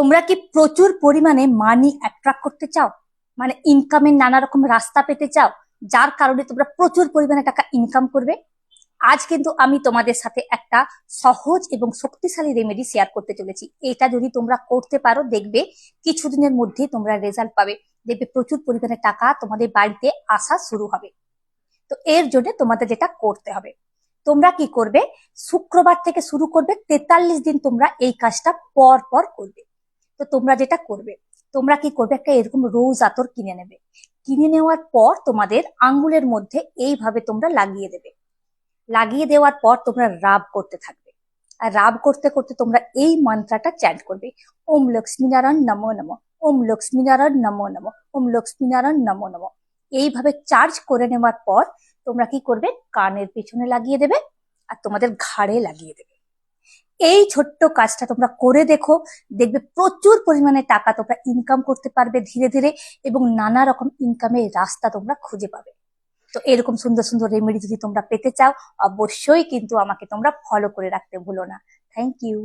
তোমরা কি প্রচুর পরিমাণে মানি অ্যাট্রাক্ট করতে চাও? মানে ইনকামের নানা রকম রাস্তা পেতে চাও, যার কারণে তোমরা প্রচুর পরিমাণে টাকা ইনকাম করবে? আজ কিন্তু আমি তোমাদের সাথে একটা সহজ এবং শক্তিশালী রেমেডি শেয়ার করতে চলেছি। এটা যদি তোমরা করতে পারো, দেখবে কিছুদিনের মধ্যেই তোমরা রেজাল্ট পাবে। দেখবে প্রচুর পরিমাণে টাকা তোমাদের বাড়িতে আসা শুরু হবে। তো এর জন্য তোমাদের যেটা করতে হবে, তোমরা কি করবে, শুক্রবার থেকে শুরু করবে, 43 দিন তোমরা এই কাজটা পর পর করবে। তো তোমরা যেটা করবে, তোমরা কি করবে, একটা এরকম রোজ আতর কিনে নেবে। কিনে নেওয়ার পর তোমাদের আঙ্গুলের মধ্যে এইভাবে তোমরা লাগিয়ে দেবে। লাগিয়ে দেওয়ার পর তোমরা রাব করতে থাকবে। আর রাব করতে করতে তোমরা এই মন্ত্রটা চ্যান্ট করবে, ওম লক্ষ্মীনারায়ণ নমো নমঃ, ওম লক্ষ্মীনারায়ণ নমো নমঃ, ওম লক্ষ্মীনারায়ণ নমো নমঃ। এইভাবে চার্জ করে নেওয়ার পর তোমরা কি করবে, কানের পেছনে লাগিয়ে দেবে আর তোমাদের ঘাড়ে লাগিয়ে দেবে। এই ছোট্ট কাজটা তোমরা করে দেখো, দেখবে প্রচুর পরিমাণে টাকা তোমরা ইনকাম করতে পারবে ধীরে ধীরে, এবং নানা রকম ইনকামের রাস্তা তোমরা খুঁজে পাবে। তো এরকম সুন্দর সুন্দর রেমেডি যদি তোমরা পেতে চাও, অবশ্যই কিন্তু আমাকে তোমরা ফলো করে রাখতে ভুলো না। Thank you.